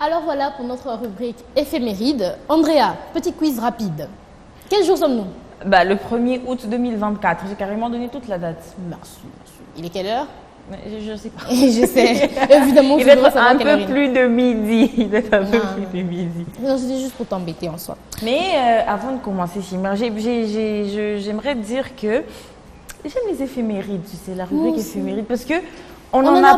Alors voilà pour notre rubrique éphéméride. Andrea, petit quiz rapide. Quel jour sommes-nous? Bah, le 1er août 2024. J'ai carrément donné toute la date. Merci. Il est quelle heure? Je ne sais pas. Je sais. Évidemment, Il tu va dois être savoir un quelle heure peu il est. plus de midi. Il va être un peu Non. plus de midi. Non, c'était juste pour t'embêter en soi. Mais avant de commencer, Chimère, j'aimerais dire que j'aime les éphémérides, tu sais, la rubrique Moi aussi. éphéméride, parce que on en en apprend.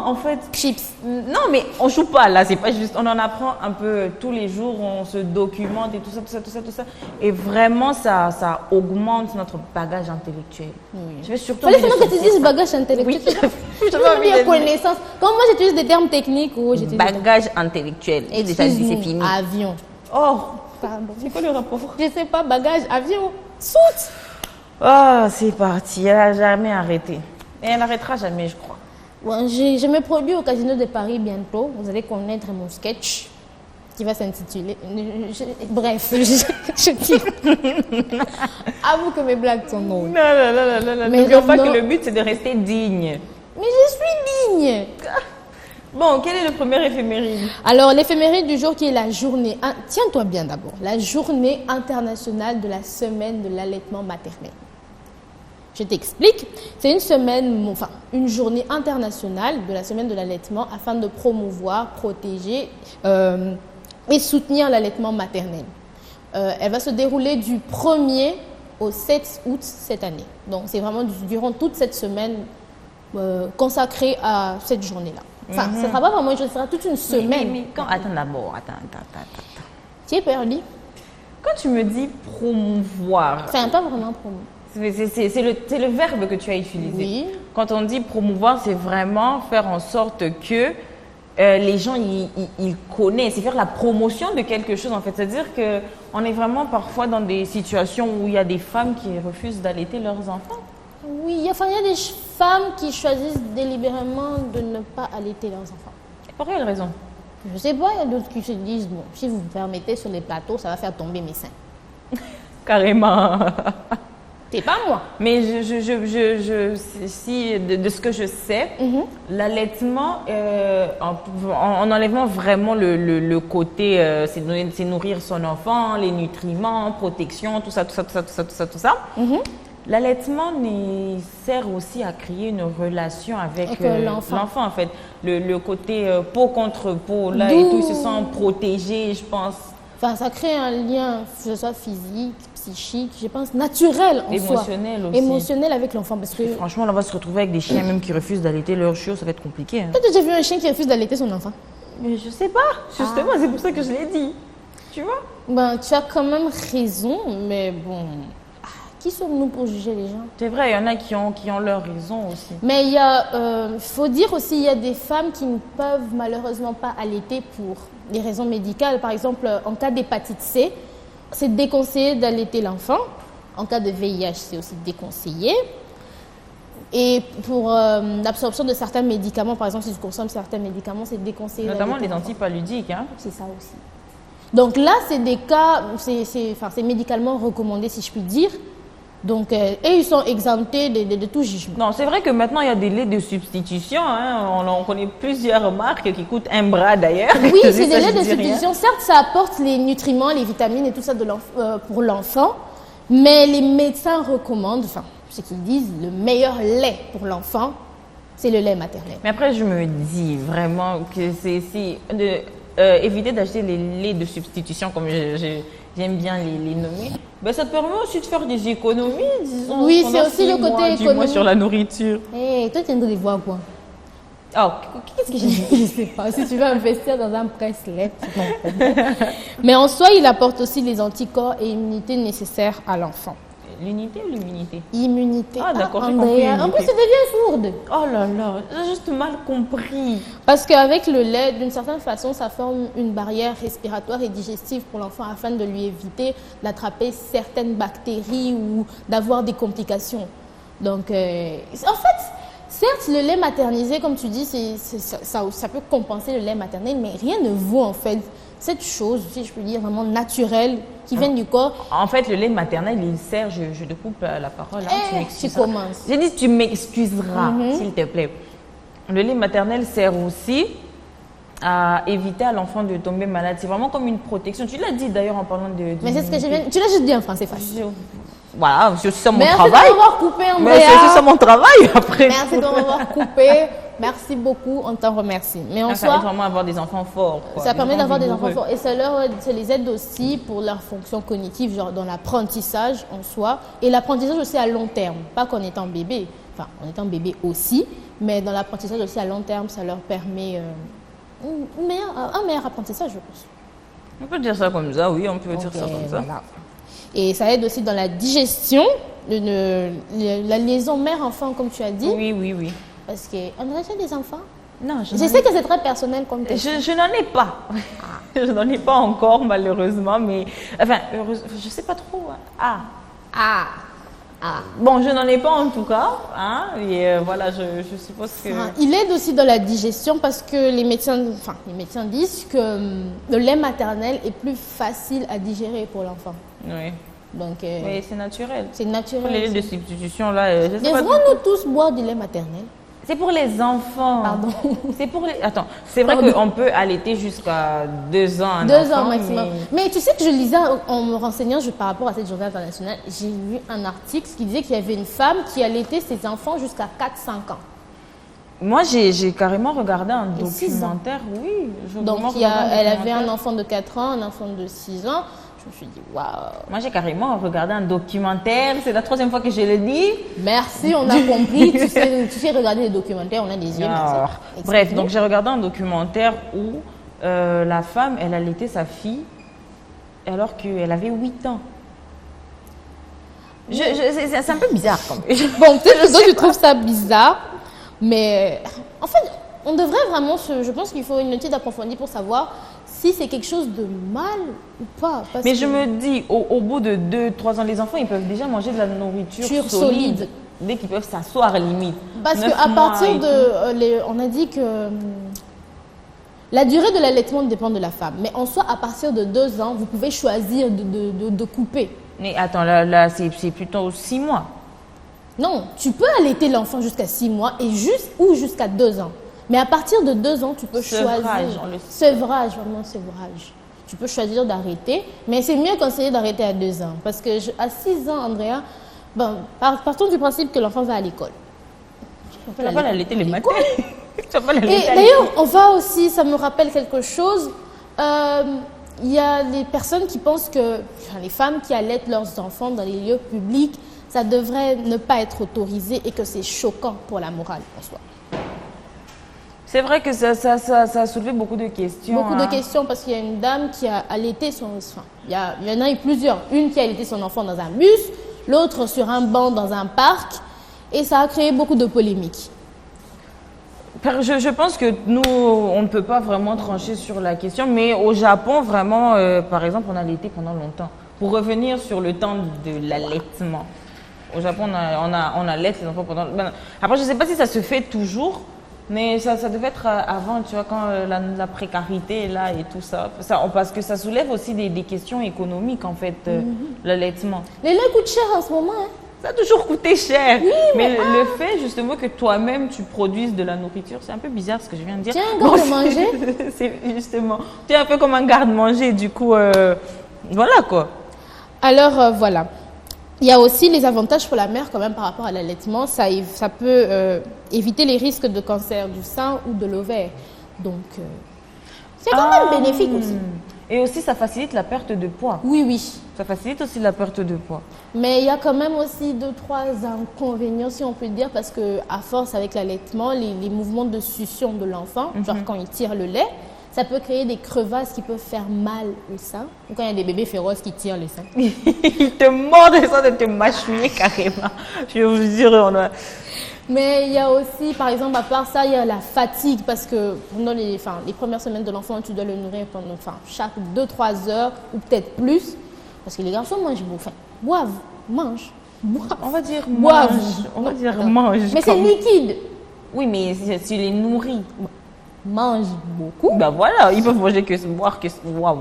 apprend en fait. Chips. Non, mais on joue pas là, c'est pas juste. On en apprend un peu tous les jours, on se documente et tout ça. Et vraiment, ça augmente notre bagage intellectuel. Oui. Je vais surtout. Fallait envie de seulement que tu sortir dises ça. bagage intellectuel. Oui, Je j'avais envie dire de dire. connaissance. Quand moi j'utilise des termes techniques ou j'utilise des Bagage intellectuel. Et déjà dit, c'est Excuse-nous, fini. avion. Oh, Pardon. c'est quoi le rapport? Je sais pas, bagage, avion, soute. Oh, c'est parti. Elle a jamais arrêté. Et elle n'arrêtera jamais, je crois. Bon, je me produis au Casino de Paris bientôt. Vous allez connaître mon sketch qui va s'intituler. Bref, je tire. Avoue que mes blagues sont Non, drôles. non. Mais N'oublions pas revenons- que le but, c'est de rester digne. Mais je suis digne. Bon, quel est le premier éphéméride? Alors, l'éphéméride du jour qui est la journée. Tiens-toi bien d'abord. La journée internationale de la semaine de l'allaitement maternel. Je t'explique. C'est une semaine, enfin, une journée internationale de la semaine de l'allaitement afin de promouvoir, protéger et soutenir l'allaitement maternel. Elle va se dérouler du 1er au 7 août cette année. Donc, c'est vraiment durant toute cette semaine consacrée à cette journée-là. Enfin, ce ne sera pas vraiment une journée, ce sera toute une semaine. Mais quand... Attends d'abord, attends. Tu es perdu? Quand tu me dis promouvoir, Enfin, pas vraiment promouvoir. c'est le verbe que tu as utilisé. Oui. Quand on dit promouvoir, c'est vraiment faire en sorte que les gens ils connaissent, c'est faire la promotion de quelque chose en fait. C'est-à-dire qu'on est vraiment parfois dans des situations où il y a des femmes qui refusent d'allaiter leurs enfants. Oui, il y a des femmes qui choisissent délibérément de ne pas allaiter leurs enfants. Pour quelle raison? Je sais pas, il y a d'autres qui se disent, bon, si vous me permettez sur les plateaux, ça va faire tomber mes seins. Carrément. C'est pas moi. Mais si, de ce que je sais, l'allaitement, en enlevant vraiment le côté, c'est nourrir son enfant, les nutriments, protection, tout ça. L'allaitement sert aussi à créer une relation avec l'enfant, en fait. Le côté peau contre peau, là, et tout, il se sent protégé, je pense. Enfin, ça crée un lien, que ce soit physique, psychique, je pense, naturel en soi. Émotionnel aussi. Émotionnel avec l'enfant. Parce que Franchement, on va se retrouver avec des chiens même qui refusent d'allaiter leur chiot, ça va être compliqué. Hein. t'as déjà vu un chien qui refuse d'allaiter son enfant? Mais je sais pas, justement, c'est pour ça que je l'ai dit. Tu vois? Ben, tu as quand même raison, mais bon, qui sommes-nous pour juger les gens? C'est vrai, il y en a qui ont leur raison aussi. Mais il y a, faut dire aussi, il y a des femmes qui ne peuvent malheureusement pas allaiter pour des raisons médicales. Par exemple, en cas d'hépatite C, c'est déconseillé d'allaiter l'enfant. En cas de VIH, c'est aussi déconseillé. Et pour l'absorption de certains médicaments, par exemple, si tu consommes certains médicaments, c'est déconseillé Notamment d'allaiter les l'enfant. antipaludiques. Hein. C'est ça aussi. Donc là, c'est des cas, c'est médicalement recommandé, si je puis dire. Donc, et ils sont exemptés de tout jugement. Non, c'est vrai que maintenant, il y a des laits de substitution. Hein. On connaît plusieurs marques qui coûtent un bras d'ailleurs. Oui, c'est des Ça, laits je de dis rien. substitution. Certes, ça apporte les nutriments, les vitamines et tout ça pour l'enfant. Mais les médecins recommandent, enfin, ce qu'ils disent, le meilleur lait pour l'enfant, c'est le lait maternel. Mais après, je me dis vraiment que c'est éviter d'acheter les laits de substitution, comme j'aime bien les nommer. Ben, ça te permet aussi de faire des économies, disons. Oui, pendant c'est aussi 6 le côté mois, 10 mois économique. sur la nourriture. Hé, toi, tu aimerais voir quoi? Oh, Qu'est-ce que je sais pas. Si tu veux investir dans un presse-lait, c'est ton problème. Mais en soi, il apporte aussi les anticorps et immunité nécessaires à l'enfant. l'unité ou l'immunité? Immunité. Ah, d'accord, j'ai Andrea. compris En immunité. plus, tu deviens sourde. Oh là là, j'ai juste mal compris. Parce qu'avec le lait, d'une certaine façon, ça forme une barrière respiratoire et digestive pour l'enfant afin de lui éviter d'attraper certaines bactéries ou d'avoir des complications. Donc, en fait, certes, le lait maternisé, comme tu dis, ça peut compenser le lait maternel, mais rien ne vaut en fait cette chose, si je peux dire, vraiment naturelle qui vient du corps. En fait, le lait maternel, il sert, je te coupe la parole, hein, tu Tu m'excuseras. commences. J'ai dit, tu m'excuseras, s'il te plaît. Le lait maternel sert aussi à éviter à l'enfant de tomber malade. C'est vraiment comme une protection. Tu l'as dit d'ailleurs en parlant de... Mais c'est ce que je viens... Tu l'as juste dit en français facile. Voilà, c'est aussi ça mon Merci travail. Merci de m'avoir coupé, Andrea. Mais c'est aussi ça mon travail après. Merci de m'avoir coupé. Merci beaucoup, on t'en remercie. Mais en ça soi, aide vraiment avoir des enfants forts. Quoi. Ça permet d'avoir des enfants forts. Et ça les aide aussi pour leur fonction cognitive, genre dans l'apprentissage en soi. Et l'apprentissage aussi à long terme. Pas qu'en étant bébé. Enfin, en étant bébé aussi. Mais dans l'apprentissage aussi à long terme, ça leur permet un meilleur apprentissage, je pense. On peut dire ça comme ça, oui, on peut dire ça comme ça. Voilà. Et ça aide aussi dans la digestion, la liaison mère-enfant, comme tu as dit. Oui. Parce qu'on a déjà des enfants? Non, je sais que c'est très personnel comme question. Je n'en ai pas. Je n'en ai pas encore, malheureusement, mais... Enfin, je ne sais pas trop. Bon, je n'en ai pas en tout cas. Hein, et voilà, je suppose que... Il aide aussi dans la digestion parce que les médecins disent que le lait maternel est plus facile à digérer pour l'enfant. Oui. Donc, mais c'est naturel. C'est naturel. Les laits de substitution, là... Devons-nous tous boire du lait maternel? C'est pour les enfants. Pardon. C'est pour les... Attends, c'est vrai qu'on peut allaiter jusqu'à 2 ans. 2 ans maximum. Mais tu sais que je lisais en me renseignant par rapport à cette journée internationale, j'ai lu un article qui disait qu'il y avait une femme qui allaitait ses enfants jusqu'à 4-5 ans. Moi, j'ai carrément regardé un documentaire, oui. Donc, elle avait un enfant de 4 ans, un enfant de 6 ans. Je me suis dit, waouh. Moi, j'ai carrément regardé un documentaire. C'est la 3e fois que je le dis. Merci, on a compris. tu sais regarder les documentaires, on a des yeux. Bref, donc j'ai regardé un documentaire où la femme, elle allaitait sa fille alors qu'elle avait 8 ans. C'est un peu bizarre quand même. Bon, peut-être que tu trouves ça bizarre, mais en fait, on devrait vraiment, je pense qu'il faut une étude approfondie pour savoir si c'est quelque chose de mal ou pas. Mais je me dis, au bout de 2-3 ans, les enfants, ils peuvent déjà manger de la nourriture solide. Dès qu'ils peuvent s'asseoir, limite. Parce qu'à partir de... on a dit que la durée de l'allaitement dépend de la femme. Mais en soi, à partir de 2 ans, vous pouvez choisir de couper. Mais attends, là c'est plutôt 6 mois. Non, tu peux allaiter l'enfant jusqu'à 6 mois ou jusqu'à 2 ans. Mais à partir de 2 ans, tu peux choisir. Sevrage, vraiment sevrage. Tu peux choisir d'arrêter. Mais c'est mieux conseiller d'arrêter à 2 ans. Parce que à 6 ans, Andrea, partons du principe que l'enfant va à l'école. Tu vas pas l'allaiter les matins. Et d'ailleurs, on va aussi, ça me rappelle quelque chose. Il y a des personnes qui pensent que les femmes qui allaitent leurs enfants dans les lieux publics, ça devrait ne pas être autorisé et que c'est choquant pour la morale en soi. C'est vrai que ça a soulevé beaucoup de questions. Beaucoup de questions parce qu'il y a une dame qui a allaité son enfant. Il y en a eu plusieurs. Une qui a allaité son enfant dans un bus, l'autre sur un banc dans un parc. Et ça a créé beaucoup de polémiques. Je pense que nous, on ne peut pas vraiment trancher sur la question. Mais au Japon, vraiment, par exemple, on a allaité pendant longtemps. Pour revenir sur le temps de l'allaitement. Au Japon, on allaite les enfants pendant... Après, je ne sais pas si ça se fait toujours. Mais ça devait être avant, tu vois, quand la précarité est là et tout ça. Parce que ça soulève aussi des questions économiques, en fait, l'allaitement. Les laits coûtent cher en ce moment. Hein. Ça a toujours coûté cher. Oui, mais le fait, justement, que toi-même, tu produises de la nourriture, c'est un peu bizarre ce que je viens de dire. Tu es un garde-manger. C'est justement. Tu es un peu comme un garde-manger, du coup, voilà quoi. Alors, voilà. Il y a aussi les avantages pour la mère quand même par rapport à l'allaitement. Ça peut éviter les risques de cancer du sein ou de l'ovaire. Donc, c'est quand même bénéfique aussi. Et aussi, ça facilite la perte de poids. Oui. Ça facilite aussi la perte de poids. Mais il y a quand même aussi 2-3 inconvénients, si on peut dire, parce qu'à force, avec l'allaitement, les mouvements de succion de l'enfant, genre quand il tire le lait, ça peut créer des crevasses qui peuvent faire mal au sein. Ou quand il y a des bébés féroces qui tirent le sein. Ils te mordent et ça de te mâchouiller carrément. Je vous jure, Mais il y a aussi, par exemple, à part ça, il y a la fatigue. Parce que pendant les premières semaines de l'enfant, tu dois le nourrir pendant chaque 2-3 heures ou peut-être plus. Parce que les garçons mangent beaucoup. Enfin, boivent, mangent, boivent. On va dire boivent. On va dire mange. Mais c'est liquide. Oui, mais si tu les nourris. Mangent beaucoup. Ben voilà, ils peuvent manger que boire que waouh.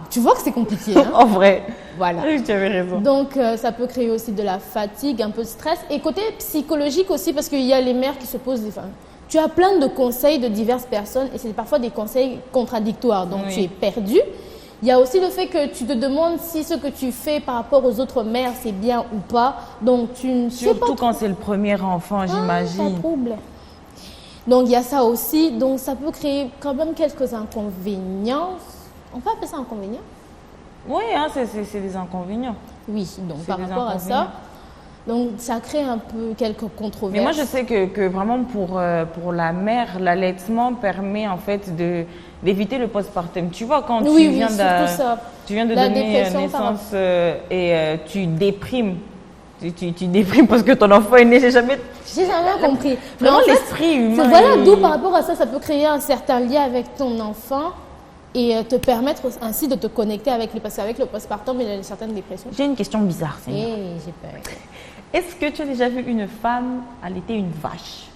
Tu vois que c'est compliqué. Hein? En vrai. Voilà. Tu avais raison. Donc ça peut créer aussi de la fatigue, un peu de stress et côté psychologique aussi parce qu'il y a les mères qui se posent tu as plein de conseils de diverses personnes et c'est parfois des conseils contradictoires. Donc, tu es perdu. Il y a aussi le fait que tu te demandes si ce que tu fais par rapport aux autres mères, c'est bien ou pas. Donc, tu ne sais pas. Surtout quand c'est le premier enfant, j'imagine. Ça trouble. Donc, il y a ça aussi. Donc, ça peut créer quand même quelques inconvénients. On peut appeler ça inconvénients? Oui, hein, c'est des inconvénients. Oui, donc par rapport à ça, donc ça crée un peu quelques controverses. Mais moi, je sais que vraiment pour la mère, l'allaitement permet en fait d'éviter le postpartum. Tu vois, quand tu viens de donner naissance et tu déprimes. Tu déprimes parce que ton enfant est né, j'ai jamais compris. Vraiment l'esprit humain. Voilà, d'où par rapport à ça, ça peut créer un certain lien avec ton enfant et te permettre ainsi de te connecter avec parce qu'avec le postpartum, il y a une certaine dépression. J'ai une question bizarre, Seigneur. J'ai peur. Est-ce que tu as déjà vu une femme allaiter une vache?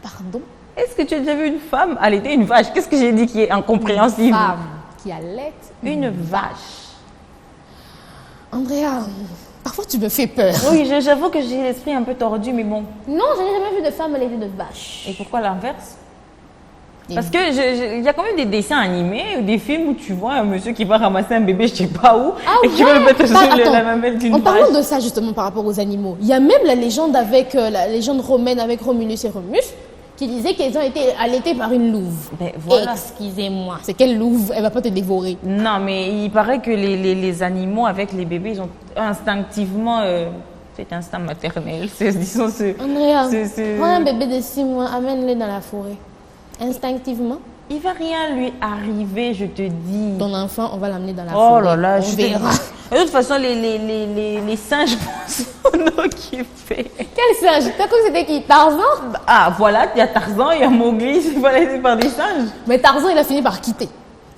Pardon? Est-ce que tu as déjà vu une femme allaiter une vache? Qu'est-ce que j'ai dit qui est incompréhensible? Une femme qui allaite une vache. Andrea, parfois tu me fais peur. Oui, j'avoue que j'ai l'esprit un peu tordu, mais bon. Non, je n'ai jamais vu de femme allaiter de vache. Et pourquoi l'inverse? Parce que il y a quand même des dessins animés ou des films où tu vois un monsieur qui va ramasser un bébé, je sais pas où, et qui va le mettre sur la mamelle d'une vache. En parlant de ça justement par rapport aux animaux, il y a même la légende avec la légende romaine avec Romulus et Remus qui disait qu'ils ont été allaités par une louve. Ben, voilà. Excusez-moi, c'est quelle louve? Elle va pas te dévorer. Non, mais il paraît que les animaux avec les bébés, ils ont instinctivement cet instinct maternel. Andrea, prends un bébé de 6 mois, amène-le dans la forêt. Instinctivement. Il va rien lui arriver, je te dis. Ton enfant, on va l'amener dans la forêt. Oh là là, on verra. De toute façon, les singes vont s'en occuper. Quel singe? T'as cru que c'était qui? Tarzan? Ah, voilà, il y a Tarzan, il y a Mowgli, il va aller par des singes. Mais Tarzan, il a fini par quitter.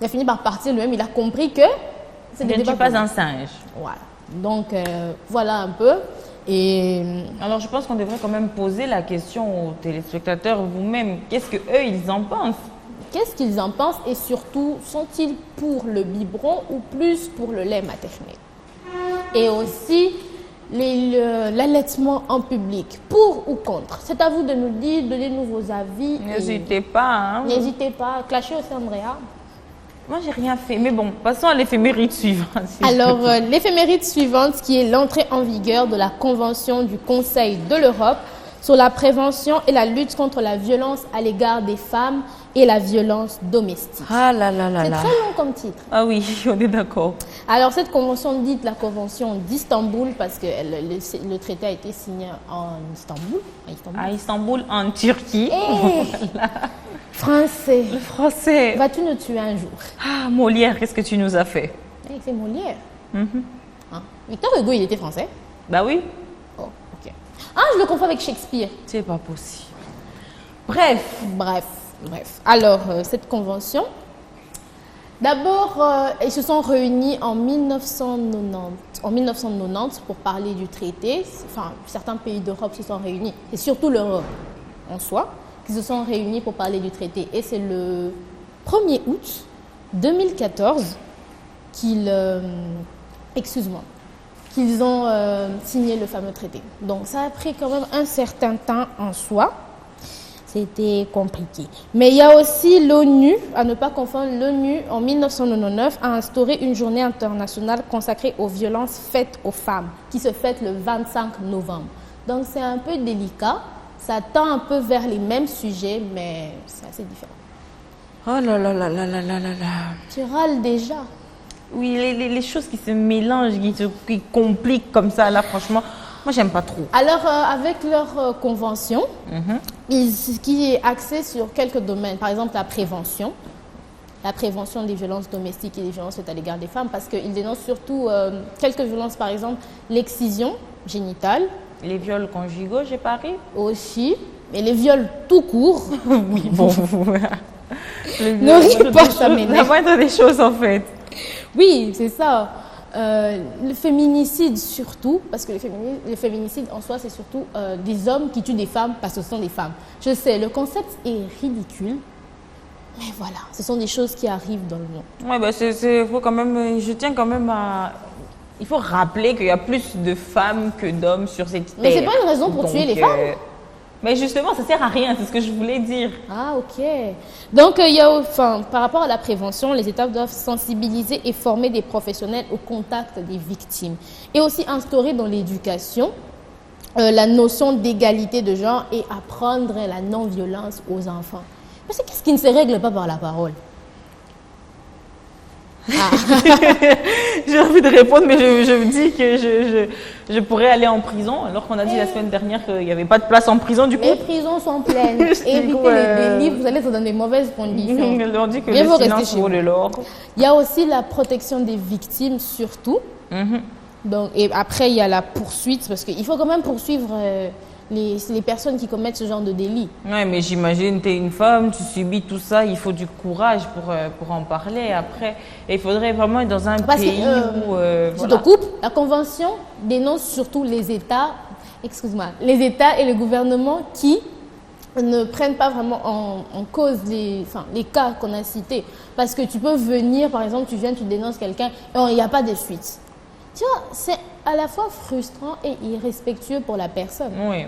Il a fini par partir lui-même. Il a compris que je ne suis pas un singe. Voilà. Donc, voilà un peu. Et alors, je pense qu'on devrait quand même poser la question aux téléspectateurs vous-même. Qu'est-ce qu'eux, ils en pensent? Qu'est-ce qu'ils en pensent et surtout, sont-ils pour le biberon ou plus pour le lait maternel? Et aussi, l'allaitement en public, pour ou contre? C'est à vous de nous dire, donnez-nous vos avis. N'hésitez pas. Hein. N'hésitez pas. Clashez aussi, Andrea. Moi, j'ai rien fait. Mais bon, passons à l'éphéméride suivante. Alors, l'éphéméride suivante, qui est l'entrée en vigueur de la Convention du Conseil de l'Europe sur la prévention et la lutte contre la violence à l'égard des femmes et la violence domestique. Ah là là là là. C'est très long comme titre. Ah oui, on est d'accord. Alors, cette convention dite la Convention d'Istanbul, parce que le traité a été signé en Istanbul. À Istanbul, en Turquie. Voilà. Français. Le français. Vas-tu nous tuer un jour? Ah, Molière, qu'est-ce que tu nous as fait? C'est Molière. Victor Hugo, il était français? Bah oui. Oh, ok. Ah, je le confonds avec Shakespeare. C'est pas possible. Bref. Alors, cette convention, d'abord, ils se sont réunis en 1990 pour parler du traité. Enfin, certains pays d'Europe se sont réunis, et surtout l'Europe en soi, qui se sont réunis pour parler du traité. Et c'est le 1er août 2014 qu'ils ont signé le fameux traité. Donc, ça a pris quand même un certain temps en soi. C'était compliqué. Mais il y a aussi l'ONU, à ne pas confondre, l'ONU en 1999 a instauré une journée internationale consacrée aux violences faites aux femmes, qui se fête le 25 novembre. Donc c'est un peu délicat, ça tend un peu vers les mêmes sujets, mais c'est assez différent. Oh là là là là là là là là. Tu râles déjà. Oui, les choses qui se mélangent, qui compliquent comme ça, là franchement... Moi, j'aime pas trop. Alors, avec leur convention, qui est axée sur quelques domaines, par exemple la prévention des violences domestiques et des violences faites à l'égard des femmes, parce qu'ils dénoncent surtout quelques violences, par exemple l'excision génitale. Les viols conjugaux, j'ai pari. Aussi, et les viols tout court. Oui, bon. Ne ris pas, ça m'énerve. La moindre des choses, en fait. Oui, c'est ça. Le féminicide surtout, parce que le féminicide en soi, c'est surtout des hommes qui tuent des femmes parce que ce sont des femmes. Je sais, le concept est ridicule, mais voilà, ce sont des choses qui arrivent dans le monde. Oui, bah faut quand même, je tiens quand même à... Il faut rappeler qu'il y a plus de femmes que d'hommes sur cette terre. Mais c'est pas une raison pour tuer les femmes. Mais justement, ça sert à rien, c'est ce que je voulais dire. Ah, ok. Donc, il y a, enfin, par rapport à la prévention, les États doivent sensibiliser et former des professionnels au contact des victimes. Et aussi instaurer dans l'éducation la notion d'égalité de genre et apprendre la non-violence aux enfants. Parce que qu'est-ce qui ne se règle pas par la parole? J'ai envie de répondre, mais je me dis que je pourrais aller en prison, alors qu'on a dit la semaine dernière qu'il n'y avait pas de place en prison, du coup. Les prisons sont pleines. Évitez les délits, vous allez être dans des mauvaises conditions. On dit que Mieux le vaut silence rester chez vaut vous. de l'or. Il y a aussi la protection des victimes, surtout. Donc, et après, il y a la poursuite, parce qu'il faut quand même poursuivre les personnes qui commettent ce genre de délit. Oui, mais j'imagine, tu es une femme, tu subis tout ça, il faut du courage pour en parler après. Et il faudrait vraiment être dans un pays où... Je te coupe, la Convention dénonce surtout les États, les États et le gouvernement qui ne prennent pas vraiment en cause les cas qu'on a cités. Parce que tu peux venir, par exemple, tu viens, tu dénonces quelqu'un, et il n'y a pas de suite. Tu vois, c'est à la fois frustrant et irrespectueux pour la personne. Oui,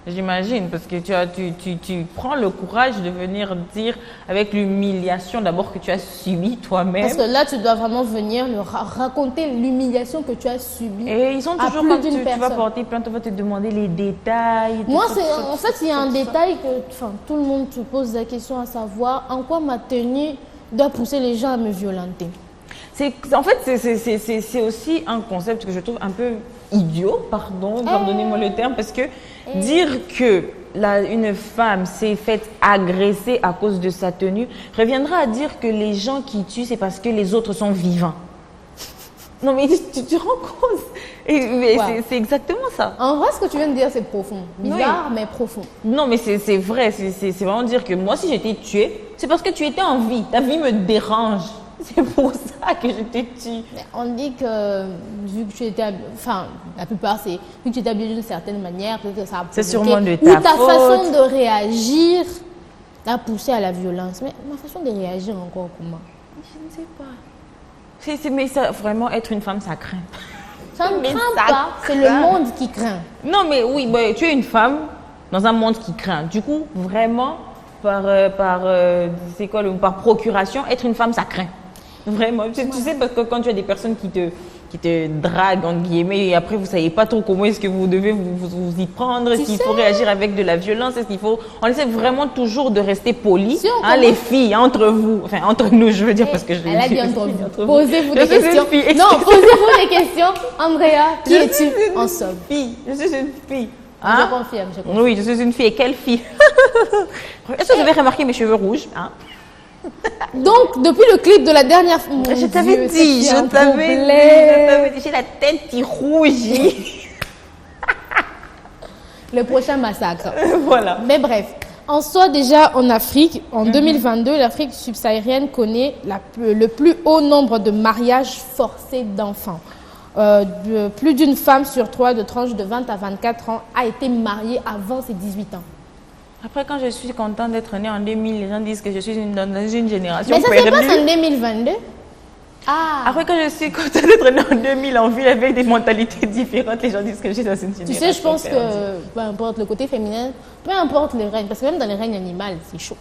j'imagine, parce que tu prends le courage de venir dire avec l'humiliation d'abord que tu as subi toi-même. Parce que là, tu dois vraiment venir raconter l'humiliation que tu as subie. Et ils sont toujours quand tu vas porter plainte, on va te demander les détails. Moi, en fait, il y a un détail que tout le monde se pose la question à savoir, en quoi ma tenue doit pousser les gens à me violenter. En fait, c'est aussi un concept que je trouve un peu idiot, pardonnez-moi le terme, parce que dire que une femme s'est faite agresser à cause de sa tenue reviendra à dire que les gens qui tuent, c'est parce que les autres sont vivants. Non, mais tu te rends compte? C'est exactement ça. En vrai, ce que tu viens de dire, c'est profond. Bizarre, mais profond. Non, mais c'est vrai. C'est vraiment dire que moi, si j'étais tuée, c'est parce que tu étais en vie. Ta vie me dérange. C'est pour ça que je t'ai tué. On dit que vu que tu étais, enfin, la plupart c'est vu que tu étais habillée d'une certaine manière, peut-être que ça a provoqué, c'est sûrement de ta faute. Ou ta faute. façon de réagir t'a poussé à la violence. Mais ma façon de réagir encore comment? Je ne sais pas. Mais ça, vraiment, être une femme, ça craint. Ça ne craint pas, c'est le monde qui craint. Non, mais oui, tu es une femme dans un monde qui craint. Du coup, vraiment, par procuration, être une femme, ça craint. Vraiment, tu sais, parce que quand tu as des personnes qui te draguent, entre guillemets, et après vous ne savez pas trop comment est-ce que vous devez vous y prendre, est-ce qu'il faut réagir avec de la violence, est-ce qu'il faut... On essaie vraiment toujours de rester poli, si les filles, entre vous, enfin entre nous, je veux dire, parce que je l'ai dit. Elle a dit entre vous. Posez-vous des questions. Non, posez-vous des questions. Andrea, qui es-tu en somme? Je suis une fille. Hein? Je confirme. Oui, je suis une fille. Et quelle fille? Est-ce que vous avez remarqué mes cheveux rouges? Donc, depuis le clip de la dernière fois, je t'avais dit, j'ai la tête qui rougit. Le prochain massacre. Voilà. Mais bref, en soi, déjà en Afrique, en 2022, l'Afrique subsaharienne connaît le plus haut nombre de mariages forcés d'enfants. Plus d'une femme sur 3 de tranche de 20 à 24 ans a été mariée avant ses 18 ans. Après, quand je suis contente d'être née en 2000, les gens disent que je suis dans une génération perdue. Mais ça se passe en 2022. Après, quand je suis contente d'être née en 2000 en ville avec des mentalités différentes, les gens disent que je suis dans une génération Tu sais, je pense que, peu importe le côté féminin, peu importe le règne, parce que même dans les règnes animaux, c'est chaud.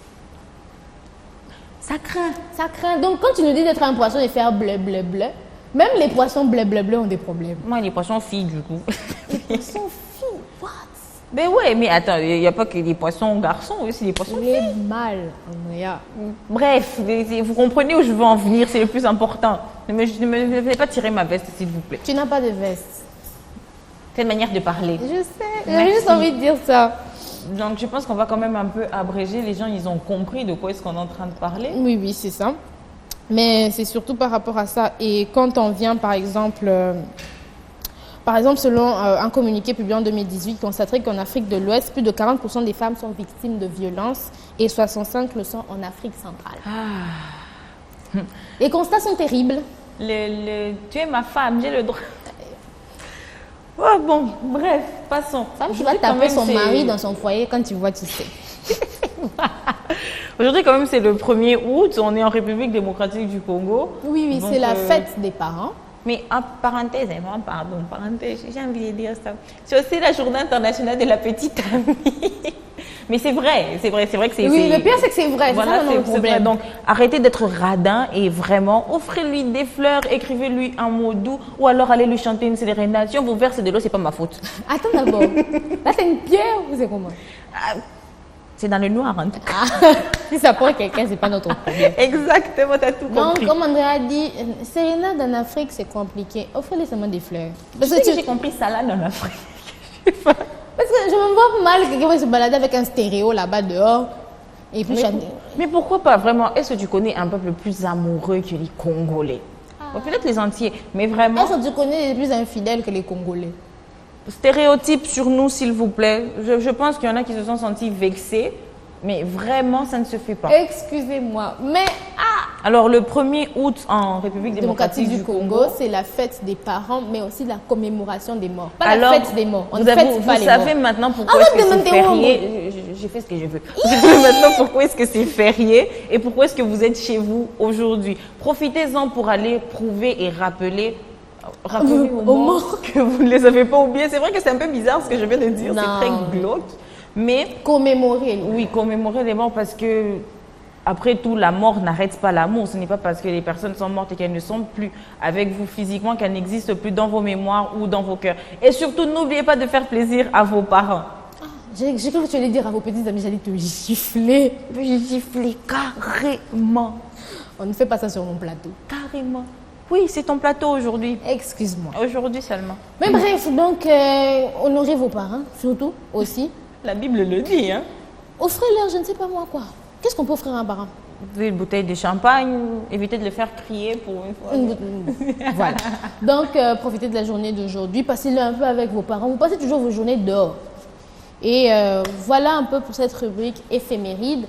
Ça craint. Ça craint. Donc, quand tu nous dis d'être un poisson et faire bleu, bleu, bleu, même les poissons bleu, bleu, bleu ont des problèmes. Moi, les poissons filles, du coup. Les poissons filles, what? Ben ouais, mais attends, il n'y a pas que des poissons garçons, aussi des poissons filles. Les mâles, Andrea. Bref, vous comprenez où je veux en venir, c'est le plus important. Ne me faites pas tirer ma veste, s'il vous plaît. Tu n'as pas de veste. C'est une manière de parler. Je sais, j'ai juste envie de dire ça. Donc je pense qu'on va quand même un peu abréger. Les gens, ils ont compris de quoi est-ce qu'on est en train de parler. Oui, c'est ça. Mais c'est surtout par rapport à ça. Et quand on vient, par exemple, selon un communiqué publié en 2018, constaterait qu'en Afrique de l'Ouest, plus de 40% des femmes sont victimes de violences et 65% le sont en Afrique centrale. Les constats sont terribles. Tu es ma femme, j'ai le droit. Oh, bon, bref, passons. Femme qui va taper son mari dans son foyer quand tu vois, tu sais. Aujourd'hui, quand même, c'est le 1er août. On est en République démocratique du Congo. Oui, c'est la fête des parents. Mais en parenthèse, pardon, parenthèse, j'ai envie de dire ça. C'est aussi la journée internationale de la petite amie. Mais c'est vrai que c'est... Oui, le pire, c'est que c'est vrai. Voilà, c'est ça le c'est problème. vrai. Donc, arrêtez d'être radin et vraiment, offrez-lui des fleurs, écrivez-lui un mot doux ou alors allez lui chanter une sérénade. Si on vous verse de l'eau, c'est pas ma faute. Attends d'abord. Là, c'est une pierre ou c'est comment? C'est dans le noir, en tout cas. Si ça prend quelqu'un, c'est pas notre problème. Exactement, t'as tout Donc, compris. comme Andrea dit, sérénade en Afrique, c'est compliqué. Offrez-les seulement des fleurs. Parce que j'ai compris salade en Afrique. Parce que je me vois mal quelqu'un va se balader avec un stéréo là-bas dehors. Et puis chanter. Mais pourquoi pas vraiment? Est-ce que tu connais un peuple plus amoureux que les Congolais? Bon, peut-être les Antillais, mais vraiment. Est-ce que tu connais les plus infidèles que les Congolais? Stéréotypes sur nous, s'il vous plaît. Je pense qu'il y en a qui se sont sentis vexés, mais vraiment, ça ne se fait pas. Excusez-moi, mais Alors, le 1er août en République démocratique du Congo, c'est la fête des parents, mais aussi la commémoration des morts. Pas Alors, la fête des morts. On vous ne fête vous pas les savez morts. maintenant pourquoi Arrête est-ce que de c'est m'interrompre. férié. J'ai fait ce que je veux. Vous savez maintenant pourquoi est-ce que c'est férié et pourquoi est-ce que vous êtes chez vous aujourd'hui. Profitez-en pour aller prouver et rappeler aux morts que vous ne les avez pas oubliés. C'est vrai que c'est un peu bizarre ce que je viens de dire, Non. c'est très glauque. Mais Commémorer. oui, commémorer les morts parce que, après tout, la mort n'arrête pas l'amour. Ce n'est pas parce que les personnes sont mortes et qu'elles ne sont plus avec vous physiquement qu'elles n'existent plus dans vos mémoires ou dans vos cœurs. Et surtout, n'oubliez pas de faire plaisir à vos parents. J'ai cru que tu allais dire à vos petits amis, j'allais te gifler. J'ai giflé carrément. On ne fait pas ça sur mon plateau. Carrément. Oui, c'est ton plateau aujourd'hui. Excuse-moi. Aujourd'hui seulement. Mais bref, donc, honorez vos parents, surtout, aussi. La Bible le dit, hein. Offrez-leur, je ne sais pas moi quoi. Qu'est-ce qu'on peut offrir à un parent? Vous avez une bouteille de champagne, évitez de le faire crier pour une fois. Voilà. Donc, profitez de la journée d'aujourd'hui. Passez-le un peu avec vos parents. Vous passez toujours vos journées dehors. Et voilà un peu pour cette rubrique éphéméride.